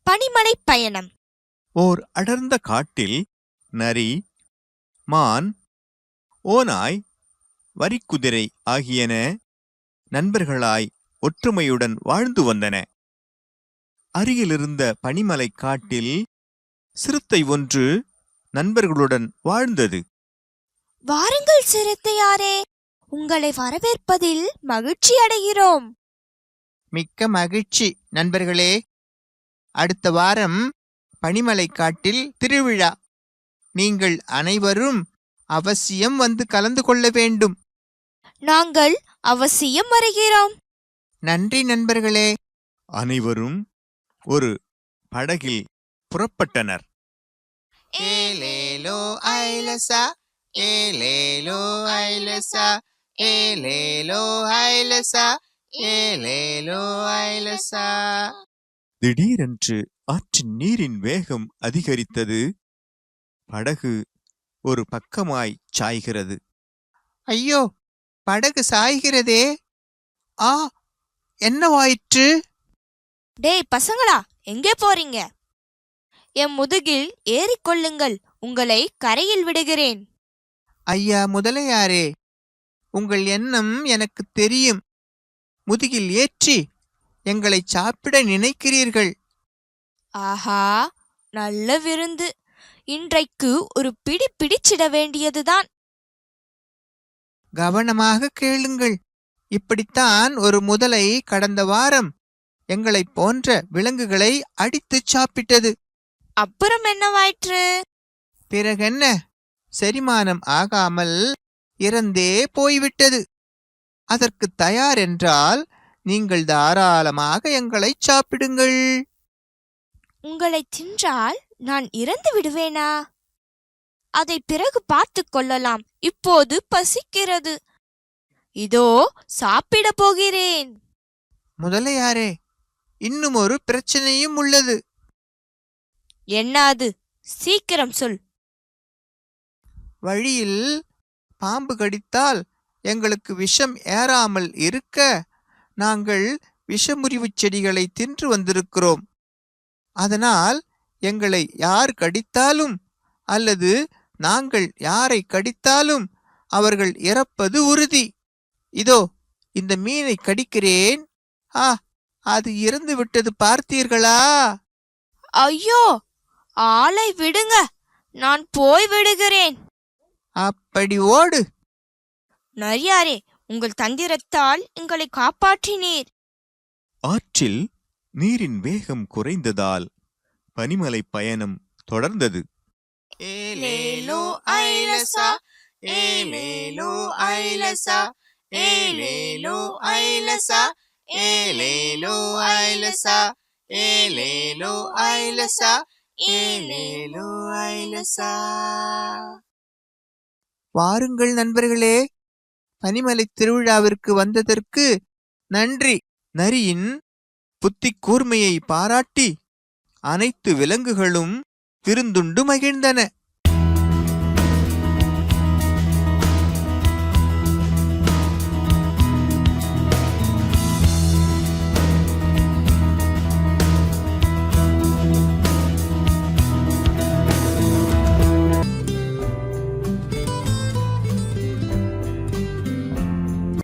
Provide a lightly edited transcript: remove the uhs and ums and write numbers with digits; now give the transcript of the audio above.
பனிமலை பயணம். ஓர் அடர்ந்த காட்டில் நரி, மான், ஓநாய், வரிக்குதிரை ஆகியன நண்பர்களாய் ஒற்றுமையுடன் வாழ்ந்து வந்தன. அருகிலிருந்த பனிமலை காட்டில் சிறுத்தை ஒன்று நண்பர்களுடன் வாழ்ந்தது. வாருங்கள் சிறுத்தையாரே, உங்களை வரவேற்பதில் மகிழ்ச்சி அடைகிறோம். மிக்க மகிழ்ச்சி நண்பர்களே. அடுத்த வாரம் பனிமலை காட்டில் திருவிழா. நீங்கள் அனைவரும் அவசியம் வந்து கலந்து கொள்ள வேண்டும். நாங்கள் அவசியம் வருகிறோம். நன்றி நண்பர்களே. அனைவரும் ஒரு படகில் புறப்பட்டனர். ஏலேலோ ஐலசா, ஏலேலோ ஐலசா, ஏலேலோ ஐலசா, ஏலேலோ ஐலசா. திடீரென்று ஆற்றின் நீரின் வேகம் அதிகரித்தது. படகு ஒரு பக்கமாய் சாய்கிறது. ஐயோ, படகு சாய்கிறதே. ஆ, என்னவாயிற்று? டேய் பசங்களா, எங்கே போறீங்க? என் முதுகில் ஏறிக்கொள்ளுங்கள், உங்களை கரையில் விடுகிறேன். ஐயா முதலையாரே, உங்கள் எண்ணம் எனக்கு தெரியும். முதுகில் ஏற்றி எங்களை சாப்பிட நினைக்கிறீர்கள். ஆஹா, நல்ல விருந்து. இன்றைக்கு ஒரு பிடி பிடிச்சிட வேண்டியதுதான். கவனமாக கேளுங்கள். இப்படித்தான் ஒரு முதலை கடந்த வாரம் எங்களைப் போன்ற விலங்குகளை அடித்துச் சாப்பிட்டது. அப்புறம் என்னவாயிற்று? பிறகென்ன, செரிமானம் ஆகாமல் இறந்தே போய்விட்டது. அதற்கு தயார் என்றால் நீங்கள் தாராளமாக எங்களை சாப்பிடுங்கள். உங்களை தின்றால் நான் இறந்து விடுவேனா? அதை பிறகு பார்த்துக் கொள்ளலாம். இப்போது பசிக்கிறது. இதோ சாப்பிட போகிறேன். முதலையாரே, இன்னும் ஒரு பிரச்சனையும் உள்ளது. என்ன அது? சீக்கிரம் சொல். வழியில் பாம்பு கடித்தால் எங்களுக்கு விஷம் ஏறாமல் இருக்க நாங்கள் விஷமுறிவுச் செடிகளை தின்று வந்திருக்கிறோம். அதனால் எங்களை யார் கடித்தாலும் அல்லது நாங்கள் யாரை கடித்தாலும் அவர்கள் இறப்பது உறுதி. இதோ இந்த மீனை கடிக்கிறேன். அது இறந்து விட்டது, பார்த்தீர்களா? ஐயோ, ஆளை விடுங்க, நான் போய் விடுகிறேன். அப்படி ஓடு. நரியாரே, உங்கள் தந்திரத்தால் எங்களை காப்பாற்றினீர். ஆற்றில் நீரின் வேகம் குறைந்ததால் பனிமலை பயணம் தொடர்ந்தது. ஏலேலோ ஐலசா, ஏலேலோ ஐலசா, ஏலேலோ ஐலசா, ஏலேலோ ஐலசா, ஏலேலோ ஐலசா, ஏலேலோ ஐலசா. வாருங்கள் நண்பர்களே, பனிமலை திருவிழாவிற்கு வந்ததற்கு நன்றி. நரியின் புத்தி கூர்மையை பாராட்டி அனைத்து விலங்குகளும் விருந்துண்டு மகிழ்ந்தன.